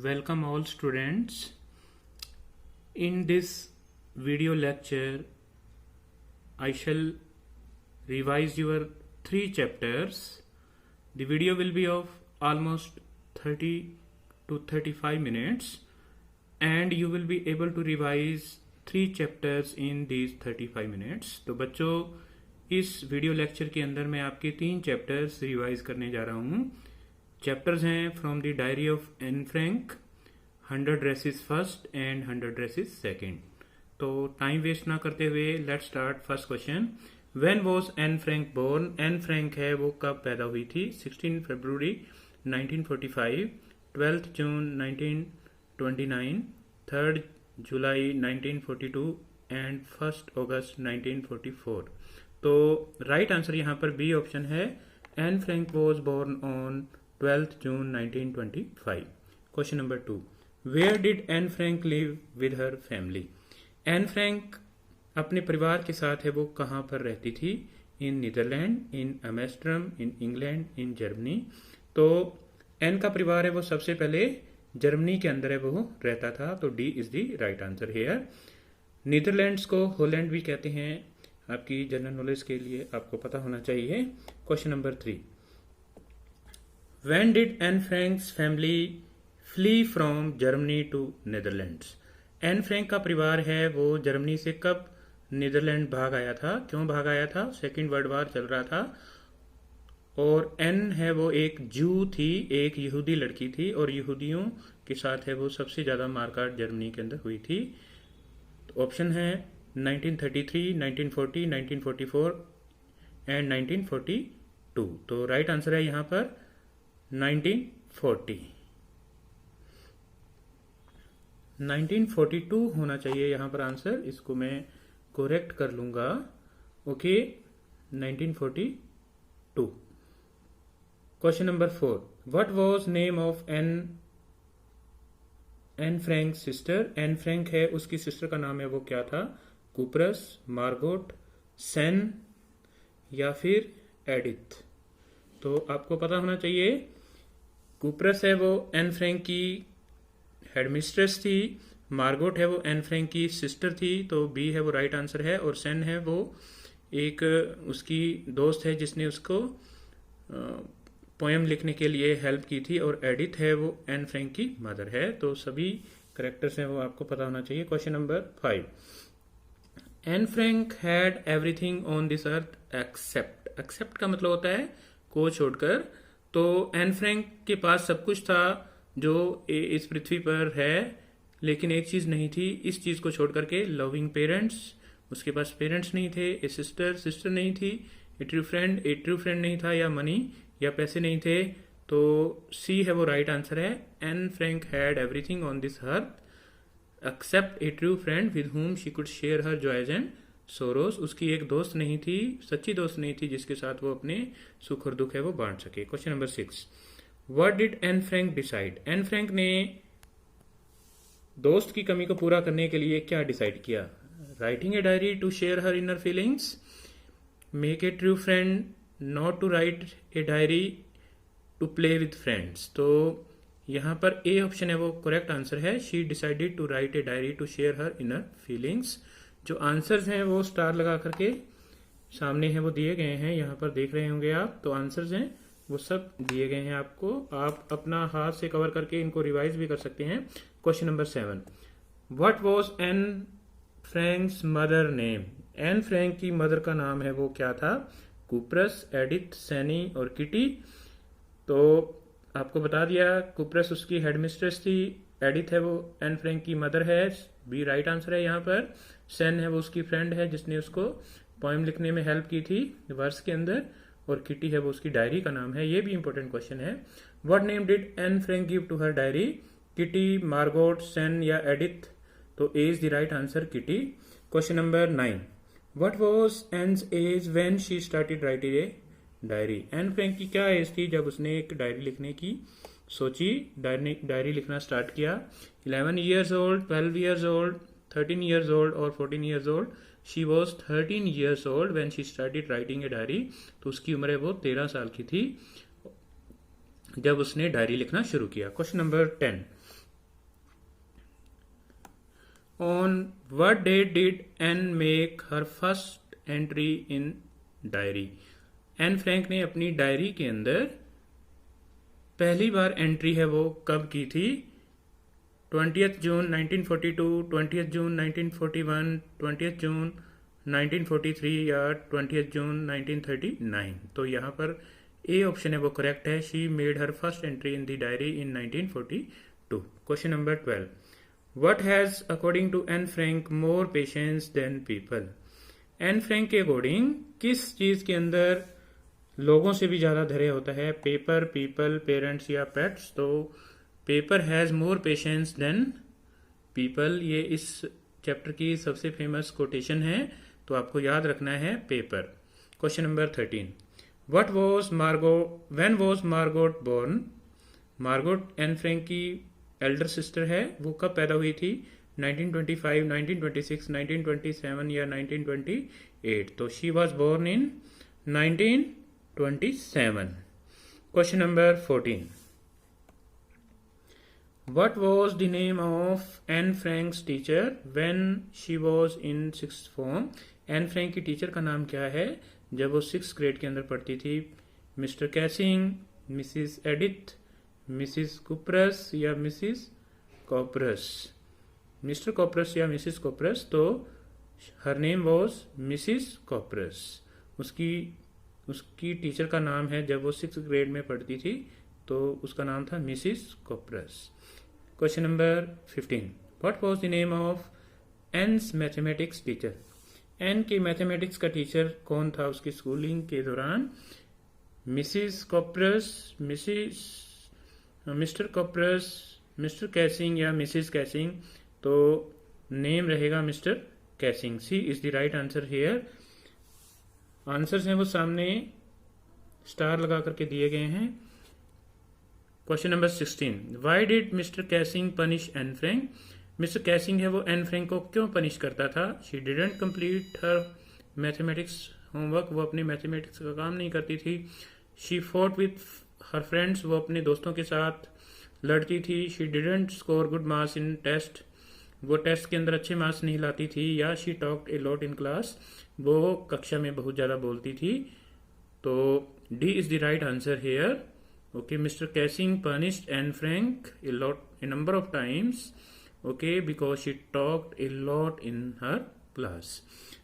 Welcome all students. In this video lecture, I shall revise your 3 chapters. The video will be of almost 30 to 35 minutes and you will be able to revise 3 chapters in these 35 minutes. तो बच्चों इस video lecture के अंदर मैं आपके 3 chapters revise करने जा रहा हूँ. चैप्टर्स हैं from the diary of Anne Frank, 100 dresses first and 100 dresses second. तो टाइम वेस्ट ना करते हुए let's start. First question, when was Anne Frank born? Anne Frank है वो कब पैदा हुई थी? 16 फरवरी 1945, 12 जून 1929, 3 जुलाई 1942 एंड 1 अगस्त 1944. तो राइट आंसर यहाँ पर बी ऑप्शन है. Anne Frank was born on 12 June 1925. Question number 2, where did Anne Frank live with her family? Anne Frank अपने परिवार के साथ है वो कहाँ पर रहती थी? In Netherland, in Amsterdam, in England, in Germany. तो एन का परिवार है वो सबसे पहले जर्मनी के अंदर है वो रहता था. तो D is the right answer here. Netherlands को होलैंड भी कहते हैं. आपकी जनरल नॉलेज के लिए आपको पता होना चाहिए. Question number 3, When did Anne Frank's family flee from Germany to Netherlands? Anne Frank का परिवार है वो जर्मनी से कब नीदरलैंड भाग आया था? क्यों भाग आया था? सेकेंड वर्ल्ड वार चल रहा था और एन है वो एक जू थी, एक यहूदी लड़की थी और यहूदियों के साथ है वो सबसे ज़्यादा मारकाट जर्मनी के अंदर हुई थी. तो ऑप्शन है 1933, 1940, 1944 एंड 1942. तो राइट आंसर है यहाँ पर 1940. 1942 होना चाहिए यहाँ पर आंसर. इसको मैं करेक्ट कर लूंगा. Okay, 1942. Question number 4, what was name of Anne Frank sister? N Frank है उसकी सिस्टर का नाम है वो क्या था? कुपरस, मार्गोट, सेन या फिर एडिथ. तो आपको पता होना चाहिए. कुपरस है वो एन फ्रैंक की हेडमिस्ट्रेस थी, मार्गोट है वो एन फ्रैंक की सिस्टर थी. तो बी है वो राइट आंसर है. और सेन है वो एक उसकी दोस्त है जिसने उसको पोएम लिखने के लिए हेल्प की थी. और एडिथ है वो एन फ्रैंक की मदर है. तो सभी करेक्टर्स हैं वो आपको पता होना चाहिए. Question number 5, Anne Frank had everything on this earth except. Except का मतलब होता है को छोड़कर. तो एन फ्रैंक के पास सब कुछ था जो इस पृथ्वी पर है, लेकिन एक चीज नहीं थी. इस चीज को छोड़ करके लविंग पेरेंट्स. उसके पास पेरेंट्स नहीं थे. ए सिस्टर नहीं थी. ए ट्रू फ्रेंड नहीं था. या मनी या पैसे नहीं थे. तो सी है वो राइट आंसर है. Anne Frank had everything on this earth except a true friend with whom she could share her joys and sorrows. उसकी एक दोस्त नहीं थी, सच्ची दोस्त नहीं थी जिसके साथ वो अपने सुख और दुख है वो बांट सके. Question number 6, what did Anne Frank decide? N Frank ने दोस्त की कमी को पूरा करने के लिए क्या डिसाइड किया? Writing a diary to share her inner feelings, make a true friend, not to write a diary, to play with friends. तो यहाँ पर ए ऑप्शन है वो करेक्ट आंसर है. She decided to write a diary to share her inner feelings. जो answers हैं वो star लगा करके सामने हैं वो दिए गए हैं. यहाँ पर देख रहे होंगे आप. तो आंसर्स हैं वो सब दिए गए हैं आपको. आप अपना हाथ से कवर करके इनको रिवाइज भी कर सकते हैं. Question number 7, what was an Franks mother name? N Frank की मदर का नाम है वो क्या था? कुपरस, एडिथ, सैनी और किटी. तो आपको बता दिया. कुपरस उसकी हेडमिस्ट्रेस थी. एडिथ है वो एन फ्रैंक की मदर है. बी राइट आंसर है यहाँ पर. सेन है वो उसकी फ्रेंड है जिसने उसको पोएम लिखने में हेल्प की थी वर्स के अंदर. और किटी है वो उसकी डायरी का नाम है. ये भी इंपॉर्टेंट क्वेश्चन है. What name did Anne Frank give to her diary? Kitty, Margot, San या एडिथ. तो A is the right answer, Kitty. Question number 9, what was Anne's age when she started writing a diary? Anne Frank की क्या as थी जब उसने एक diary लिखने की सोची, डायरी लिखना स्टार्ट किया? 11 years old, 12 years old, 13 years old और 14 years old. She was 13 years old when she started writing a diary. तो उसकी उम्र है वो 13 साल की थी जब उसने डायरी लिखना शुरू किया. Question number 10, on what date did Anne make her first entry in diary. Anne Frank ने अपनी डायरी के अंदर पहली बार एंट्री है वो कब की थी? 20 जून 1942, 20 जून 1941, 20 जून 1943 या 20 जून 1939। तो यहाँ पर ए ऑप्शन है वो करेक्ट है। She made her first entry in the diary in 1942। Question number 12, what has according to Anne Frank more patience than people? Anne Frank के अकॉर्डिंग किस चीज के अंदर लोगों से भी ज्यादा धैर्य होता है? पेपर, पीपल, पेरेंट्स या पेट्स? तो paper has more patience than people, ये इस चैप्टर की सबसे फेमस कोटेशन है, तो आपको याद रखना है paper. Question number 13, what was when was Margot born? Margot Anne Frank की एल्डर सिस्टर है, वो कब पैदा हुई थी? 1925, 1926, 1927 या 1928? तो she was born in 1927। Question number 14, what was the name of Anne Frank's teacher when she was in 6th form? N Frank की टीचर का नाम क्या है जब वो 6th ग्रेड के अंदर पढ़ती थी? मिस्टर कैसिंग, मिसिस एडिथ, मिसिस कुपरस या मिसिस कॉपरस? मिस्टर कॉपरस या मिसिस कॉपरस? तो हर नेम वॉज मिसिस कॉपरस। उसकी टीचर का नाम है जब वो 6th ग्रेड में पढ़ती थी तो उसका नाम था Mrs Kuperus. Question number 15, what was the name of Anne's mathematics teacher? Anne की मैथमेटिक्स का टीचर कौन था उसकी स्कूलिंग के दौरान? Mrs Kuperus, Mr Kuperus, Mr Keesing या मिसिस कैसिंग? तो नेम रहेगा Mr Keesing. C is the right answer here. Answers हैं वो सामने स्टार लगा करके दिए गए हैं। Question number 16, why did Mr Keesing punish Anne Frank? Mr कैसिंग है वो एन फ्रैंक को क्यों पनिश करता था? She didn't complete her mathematics homework, वो अपने मैथमेटिक्स का काम नहीं करती थी। She fought with her friends, वो अपने दोस्तों के साथ लड़ती थी। She didn't score good marks in test, वो टेस्ट के अंदर अच्छे मार्क्स नहीं लाती थी। या she talked a lot in class, वो कक्षा में बहुत ज़्यादा बोलती थी। तो D is the right answer here. Okay, Mr. Cassing punished Anne Frank a number of times, okay, because she talked a lot in her class.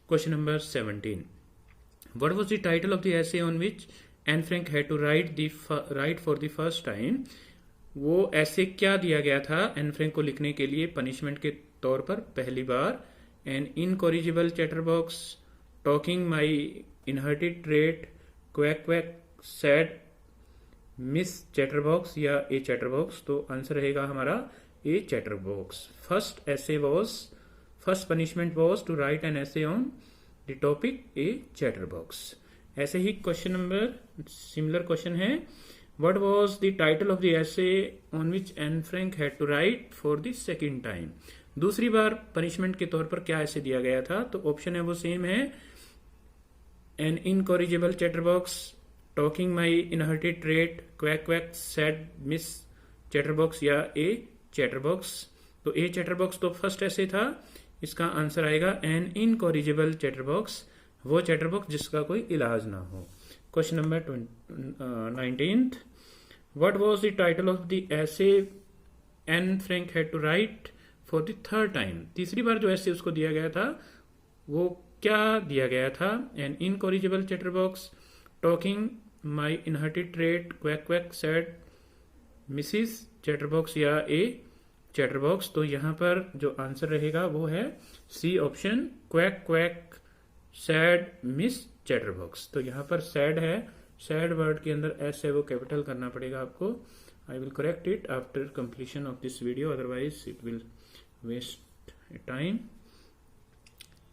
Question number 17, what was the title of the essay on which Anne Frank had to write for the first time? वो ऐसे क्या दिया गया था N फ्रैंक को लिखने के लिए पनिशमेंट के तौर पर पहली बार? An incorrigible chatterbox, talking my inherited trait, quack quack said Miss chatterbox या ए चैटरबॉक्स? तो आंसर रहेगा हमारा a chatterbox. First punishment was to write an essay on the topic a chatterbox. ऐसे ही क्वेश्चन नंबर सिमिलर क्वेश्चन है, what was the title of the essay on which Anne Frank had to write for the second time? दूसरी बार punishment के तौर पर क्या ऐसे दिया गया था? तो ऑप्शन है वो सेम है, an incorrigible chatterbox, talking my inherited trait, quack quack said Miss chatterbox या ए चैटरबॉक्स? तो ए चैटरबॉक्स तो फर्स्ट ऐसे था, इसका आंसर आएगा एन इनकॉरिजिबल चैटरबॉक्स, वो चैटरबॉक्स जिसका कोई इलाज ना हो। Question number 19, what was the title of the essay Anne Frank had to write for the third time? तीसरी बार जो ऐसे उसको दिया गया था वो क्या दिया गया था? An incorrigible chatterbox, talking my inherited trait, quack quack said Mrs chatterbox या ए चैटरबॉक्स? तो यहाँ पर जो आंसर रहेगा वो है C option, quack quack said Miss Chatterbox. तो यहाँ पर सैड है, सैड वर्ड के अंदर एस है वो कैपिटल करना पड़ेगा आपको। I will correct it after completion of this video, otherwise it will waste time.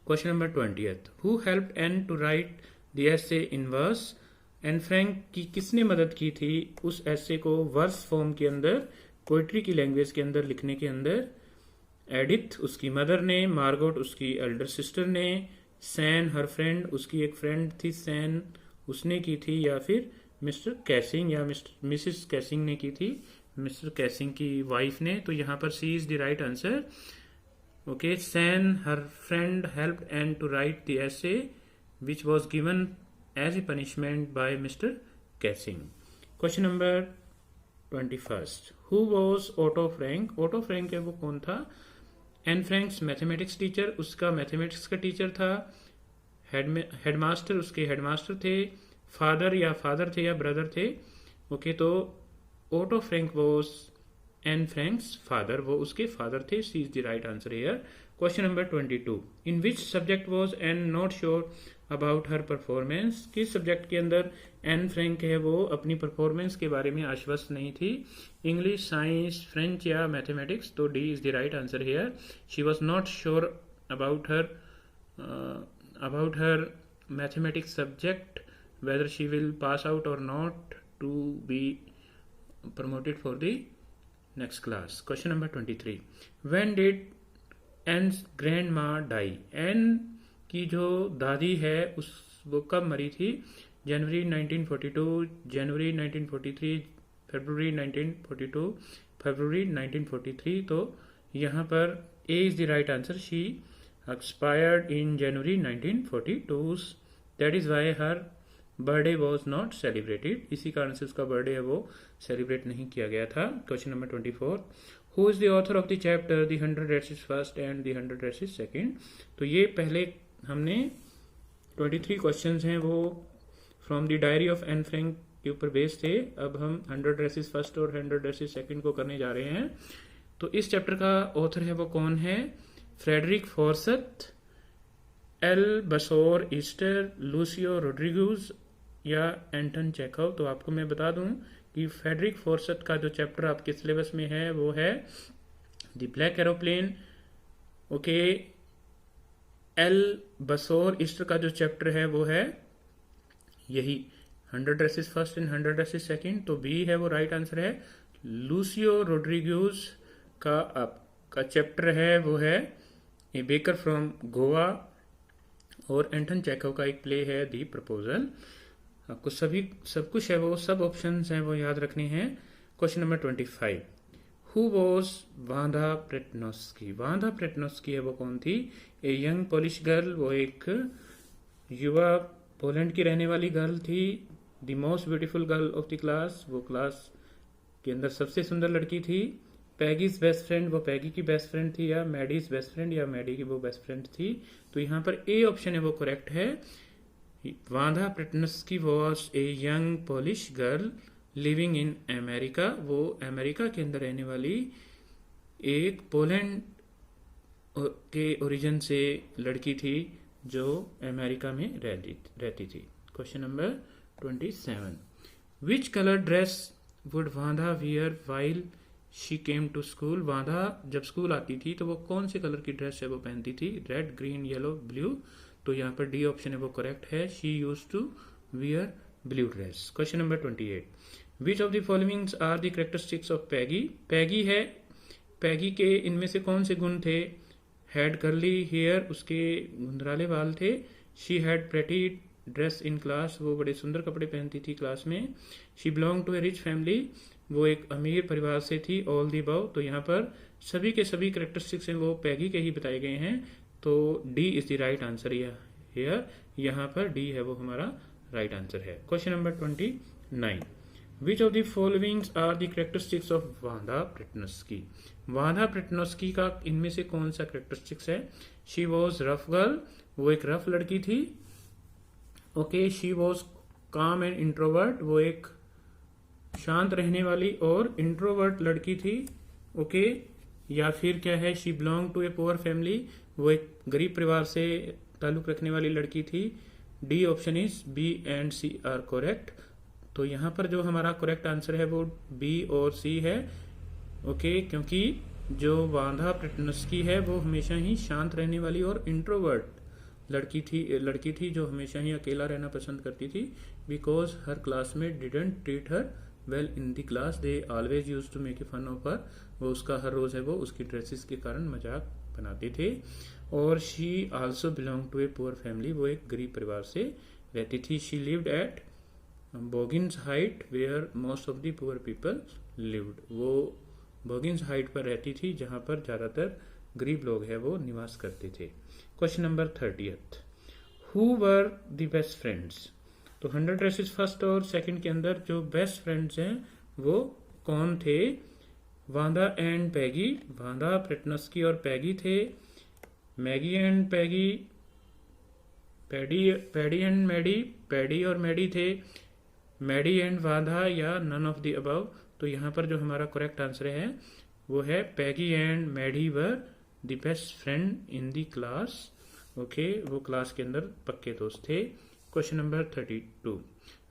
Question number 20, who helped Anne to write the essay in verse? Anne Frank की किसने मदद की थी उस एसे को वर्स फॉर्म के अंदर, पोइट्री की लैंग्वेज के अंदर लिखने के अंदर? एडिथ उसकी मदर ने, मार्गोट उसकी एल्डर सिस्टर ने, सैन हर फ्रेंड उसकी एक फ्रेंड थी सैन उसने की थी, या फिर मिस्टर कैसिंग या मिसिस कैसिंग ने की थी, मिस्टर कैसिंग की वाइफ ने? तो यहाँ पर C is the right answer. Okay, San, her friend, helped Anne to write the essay, which was given as a punishment by Mr. Cassing. Question number 21st. Who was Otto Frank? Otto Frank है वो कौन था? Anne Frank's mathematics teacher, उसका mathematics का teacher था. Headmaster उसके headmaster थे. Father थे या ब्रदर थे. ओके, तो Otto Frank was Anne Frank's father, वो उसके फादर थे. C is the right answer here. Question number 22. In which subject was Anne not sure about her performance? किस सब्जेक्ट के अंदर एन फ्रैंक है वो अपनी परफॉर्मेंस के बारे में आश्वस्त नहीं थी? इंग्लिश, साइंस, फ्रेंच या मैथमेटिक्स? तो D is the right answer here. She was not sure about her mathematics subject, whether she will pass out or not to be promoted for the next class. Question number 23. When did Anne's grandma die? Anne की जो दादी है उस वो कब मरी थी? जनवरी 1942, जनवरी 1943, फरवरी 1942, फरवरी 1943. तो यहाँ पर A is the right answer. She expired in January 1942. That is why her birthday was not celebrated. इसी कारण से उसका बर्थडे है वो सेलिब्रेट नहीं किया गया था. Question number 24. Who is the author of the chapter The 100 Races First and The 100 Races Second? तो ये पहले हमने 23 क्वेश्चंस हैं वो from the diary of Anne Frank के ऊपर बेस्ड थे. अब हम 100 Races First और 100 Races Second को करने जा रहे हैं. तो इस चैप्टर का ऑथर है वो कौन है? फ्रेडरिक फॉर्सथ, एल बसोर ईस्टर, लूसियो रोड्रिगुज या एंटन चेखव. तो आपको मैं बता दूं कि फ्रेडरिक फॉर्सथ का जो चैप्टर आपके सिलेबस में है वो है द ब्लैक एरोप्लेन. ओके, एल बसोर ईस्टर का जो चैप्टर है वो है यही 100 Races First and 100 Races Second. तो बी है वो राइट आंसर है. लूसियो रोड्रिगुज का चैप्टर है वो है ए बेकर फ्रॉम गोवा. और एंटन चेखव का एक प्ले है दी प्रपोजल. आपको सब कुछ है वो सब ऑप्शंस हैं वो याद रखने हैं. Question number 25. Who was Wanda Petronski? Wanda Petronski है वो कौन थी? ए यंग पोलिश गर्ल, वो एक युवा पोलैंड की रहने वाली गर्ल थी. The most beautiful girl of the class, वो क्लास के अंदर सबसे सुंदर लड़की थी. पैगीज बेस्ट फ्रेंड, वो पैगी की बेस्ट फ्रेंड थी. या मैडीज बेस्ट फ्रेंड, या मैडी की वो बेस्ट फ्रेंड थी. तो यहाँ पर ए ऑप्शन है वो करेक्ट है. Wanda Petronski was a young Polish girl living in America. वो अमेरिका के अंदर रहने वाली एक पोलैंड के ओरिजिन से लड़की थी जो अमेरिका में रहती थी. Question number 27. Which colour dress would Wanda wear while she came to school? Wanda जब स्कूल आती थी तो वो कौन से कलर की ड्रेस है वो पहनती थी? Red, green, yellow, blue. तो यहाँ पर डी ऑप्शन है वो करेक्ट है. She use to wear blue dress. Question number 28. Which of the followings are the characteristics of Peggy? Peggy है, पैगी के इनमें से कौन से गुण थे? हैड कर्ली हेयर, उसके धुंधराले बाल थे. She had pretty dress in class, वो बड़े सुंदर कपड़े पहनती थी क्लास में. She belong to a rich family, वो एक अमीर परिवार से थी. All the above. तो यहाँ पर सभी के सभी कैरेक्टरिस्टिक्स हैं वो पैगी के ही बताए गए हैं. तो D is the right answer here. यहाँ पर डी है वो हमारा राइट आंसर है. Question number 29. Which of the followings are the characteristics of Wanda Petronski? Wanda Petronski का इनमें से कौन सा कैरेक्टरिस्टिक्स है? शी वॉज रफ गर्ल, वो एक रफ लड़की थी. ओके, शी वॉज काम एंड इंट्रोवर्ट, वो एक शांत रहने वाली और इंट्रोवर्ट लड़की थी. ओके, या फिर क्या है? She belong to a poor family, वो एक गरीब परिवार से ताल्लुक रखने वाली लड़की थी. D option is B and C are correct. तो यहाँ पर जो हमारा करेक्ट आंसर है वो बी और सी है. ओके, क्योंकि जो वांधा प्रेटनोस्की है वो हमेशा ही शांत रहने वाली और इंट्रोवर्ट लड़की थी जो हमेशा ही अकेला रहना पसंद करती थी. Because her classmate didn't treat her well in the class, they always use to make a fun of her. वो उसका हर रोज है वो उसकी ड्रेसेस के कारण मजाक बनाते थे. और she also belong to a poor family, वो एक गरीब परिवार से रहती थी. She lived at Boggins Height where most of the poor people lived, वो बोगिन्स हाइट पर रहती थी जहां पर ज्यादातर गरीब लोग है वो निवास करते थे। Question number 30th, who were the best friends. तो 100 ड्रेसेस फर्स्ट और सेकंड के अंदर जो बेस्ट फ्रेंड्स हैं वो कौन थे? वांदा एंड पैगी, वांदा प्रेटनस्की और पैगी थे। Maggie and Peggy, Paddy and Maddie, Paddy और मैडी थे। मैडी एंड वांदा या नन ऑफ द अबव। तो यहाँ पर जो हमारा करेक्ट आंसर है वो है Peggy and Maddie were the best friend in the class. Okay, वो क्लास के अंदर पक्के दोस्त थे। Question number 32,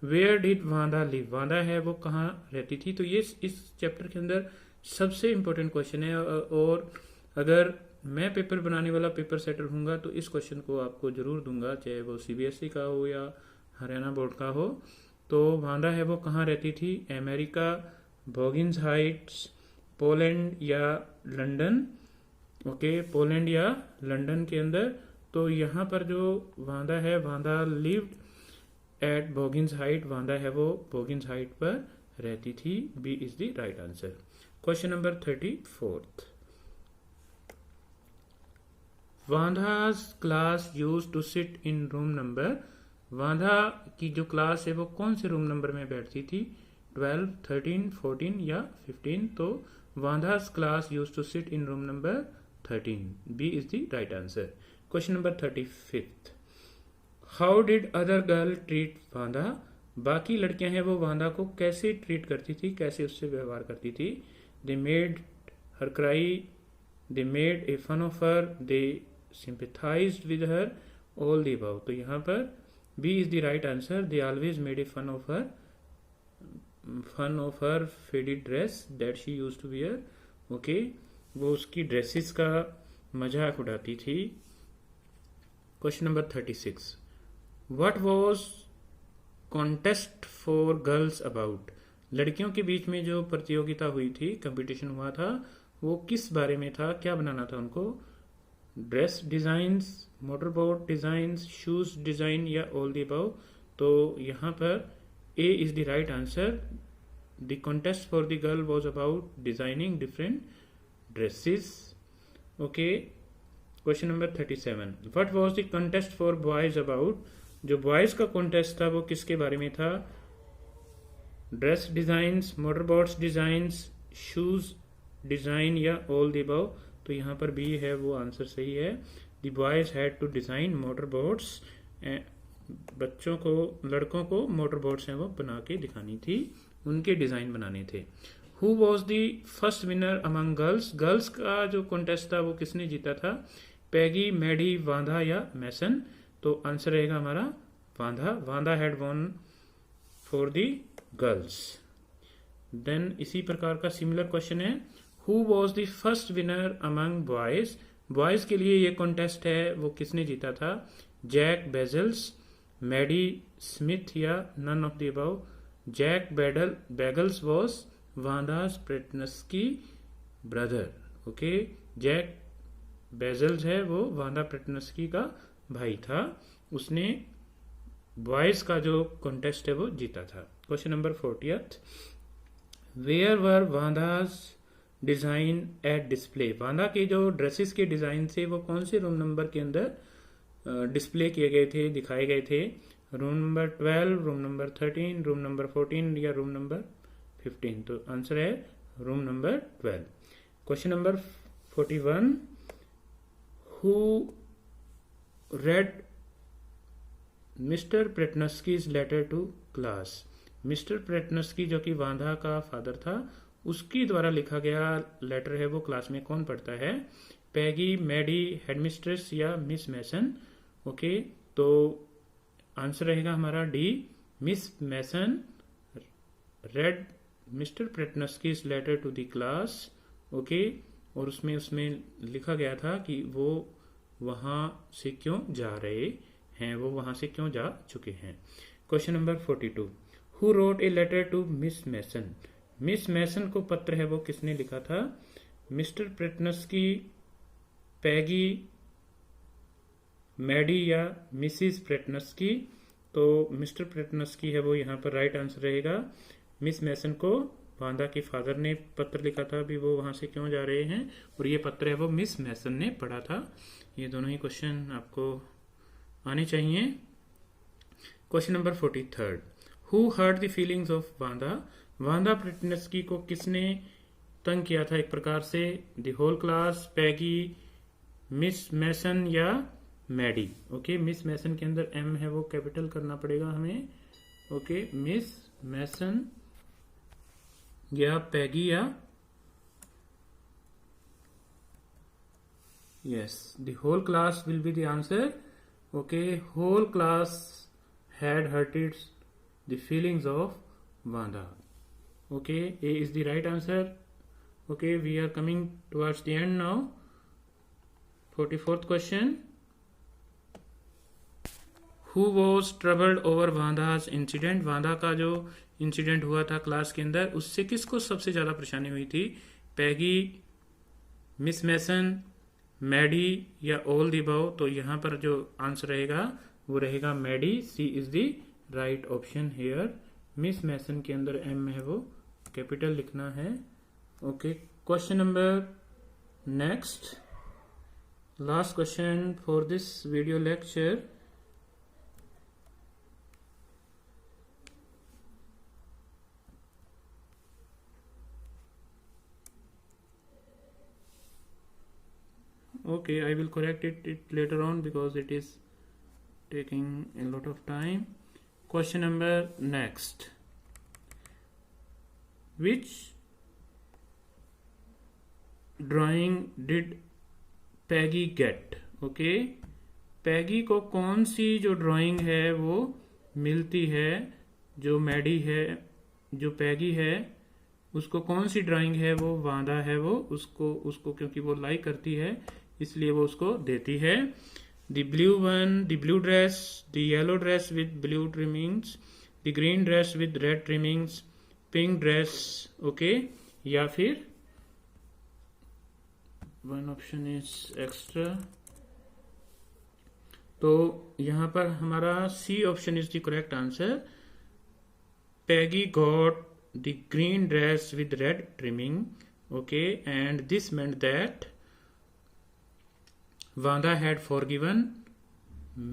where did Wanda live. Wanda है वो कहाँ रहती थी? तो ये इस चैप्टर के अंदर सबसे इंपॉर्टेंट क्वेश्चन है, और अगर मैं पेपर बनाने वाला पेपर सेटर हूँगा तो इस क्वेश्चन को आपको जरूर दूंगा, चाहे वो सीबीएसई का हो या हरियाणा बोर्ड का हो। तो वांदा है वो कहाँ रहती थी? अमेरिका, बॉगिन्स हाइट्स, पोलैंड या लंदन। ओके, पोलैंड या लंदन के अंदर। तो यहाँ पर जो वांदा है, वांदा लिव्ड एट बॉगिन्स हाइट, वांदा है वो बॉगिन्स हाइट पर रहती थी। B is the right answer. Question number 34, Wanda's class use to sit in room number. Wanda की जो क्लास है वो कौन से रूम नंबर में बैठती थी? 12, 13, 14 या 15। तो Wanda's class use to sit in room number 13। B is the right answer. Question number 35, how did other girl treat Wanda. बाकी लड़कियां हैं वो वांधा को कैसे ट्रीट करती थी, कैसे उससे व्यवहार करती थी? They made her cry, they made a fun of her, they sympathized with her, all the above। तो यहाँ पर B is the right answer। they always made a fun of her faded dress that she used to wear। okay, वो उसकी dresses का मजाक उड़ाती थी। Question number 36, what was contest for girls about। लड़कियों के बीच में जो प्रतियोगिता हुई थी, कंपटीशन हुआ था, वो किस बारे में था? क्या बनाना था उनको? Dress designs, motorboat designs, shoes design या ऑल द अबव। तो यहाँ पर A is the right answer. The contest for the girl was about designing different dresses. Okay, question number 37, what was the contest for boys about. जो boys का contest था वो किसके बारे में था? Dress designs, motorboats designs, shoes design या all the above. तो यहाँ पर बी है वो आंसर सही है। The boys had to design motor boats. बच्चों को, लड़कों को मोटर बोट्स हैं वो बना के दिखानी थी, उनके डिजाइन बनाने थे। Who was the first winner among girls. Girls का जो कॉन्टेस्ट था वो किसने जीता था? पैगी, मैडी, वांधा या मैसन। तो आंसर रहेगा हमारा Wanda. Wanda had won for the girls. Then इसी प्रकार का सिमिलर क्वेश्चन है, who was the first winner among boys. Boys के लिए ये कॉन्टेस्ट है, वो किसने जीता था? जैक बेजल्स, मैडी स्मिथ या none of the above. Jack Beggles was Wanda's Petronski brother. Okay, Jack Beggles है वो वांधा प्रेटनस्की का भाई था, उसने बॉयज का जो कॉन्टेस्ट है वो जीता था। Question number 40th, where were Wanda's design at display. Wanda के जो ड्रेसेस के डिजाइन थे वो कौन से रूम नंबर के अंदर डिस्प्ले किए गए थे, दिखाए गए थे? Room number 12, room number 13, room number 14 या रूम नंबर 15। तो आंसर है room number 12। Question number 41, who read Mr Petronski's letter to class. Mr Petronski जो कि वांधा का फादर था, उसकी द्वारा लिखा गया लेटर है वो क्लास में कौन पढ़ता है? पैगी, मैडी, हेडमिस्ट्रेस या मिस मैसन। ओके, तो आंसर रहेगा हमारा D, Miss Mason read Mr Petronski's letter to the class. Okay, और उसमें लिखा गया था कि वो वहां से क्यों जा रहे हैं, वो वहां से क्यों जा चुके हैं। Question number 42, who wrote a letter to Miss Mason. Miss Mason को पत्र है वो किसने लिखा था? मिस्टर प्रेटनस्की, पैगी, मैडी या मिसिस प्रेटनस्की। तो मिस्टर प्रेटनस्की है वो यहाँ पर राइट आंसर रहेगा। मिस मैसन को वांदा के फादर ने पत्र लिखा था, अभी वो वहाँ से क्यों जा रहे हैं, और ये पत्र है वो मिस मैसन ने पढ़ा था। ये दोनों ही क्वेश्चन आपको आने चाहिए। Question number 43, who hurt the feelings of Wanda? Wanda प्रेटनस्की को किसने तंग किया था एक प्रकार से? The whole class, Peggy, Miss Mason या मैडी? ओके, मिस मैसन के अंदर एम है वो कैपिटल करना पड़ेगा हमें। ओके, मिस मैसन या पैगी या yes, the whole class will be the answer. Okay, whole class had hurted the feelings of Vanda. Okay, A is the right answer. Okay, we are coming towards the end now. 44th question, who was troubled over Vanda's incident? वांदा का जो incident हुआ था class के अंदर, उससे किसको सबसे ज्यादा परेशानी हुई थी? पैगी, मिस मैसन, मैडी या ऑल दी अबव? तो यहाँ पर जो आंसर रहेगा वो रहेगा Maddie. C is the right option here. Miss Mason के अंदर एम है वो कैपिटल लिखना है। Okay, question number next, last question for this video lecture. Okay, I will correct it later on because it is taking a lot of time. Question number next, which drawing did Peggy get? Okay, पैगी को कौन सी जो drawing है वो मिलती है? जो Maddie है, जो पैगी है, उसको कौन सी ड्राइंग है वो वांदा है वो उसको क्योंकि वो लाइक करती है इसलिए वो उसको देती है। The blue one, the blue dress, the yellow dress with blue trimmings, the green dress with red trimmings, pink dress. Okay, या फिर वन ऑप्शन इज एक्स्ट्रा। तो यहां पर हमारा C option is the correct answer. Peggy got the green dress with red trimming. Okay, and this meant that Vanda had forgiven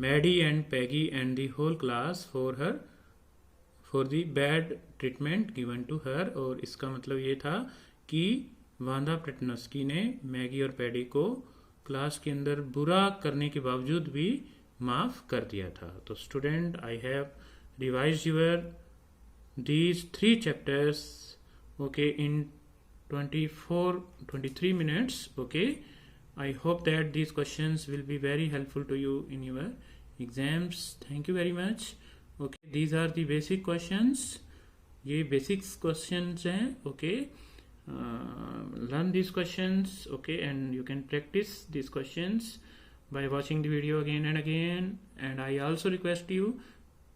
Maddie and Peggy and the whole class for the bad treatment given to her। और इसका मतलब ये था कि वांदा प्रेटनस्की ने Maggi और paddy को क्लास के अंदर बुरा करने के बावजूद भी माफ कर दिया था। तो student, I have revised your these 3 chapters, okay, in 23 minutes. Okay, I hope that these questions will be very helpful to you in your exams. Thank you very much. Okay, these are the basic questions. ये basics questions हैं। Okay, learn these questions. Okay, and you can practice these questions by watching the video again and again. And I also request you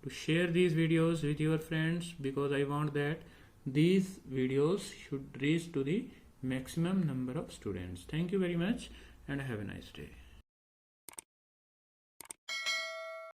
to share these videos with your friends because I want that these videos should reach to the maximum number of students. Thank you very much and have a nice day.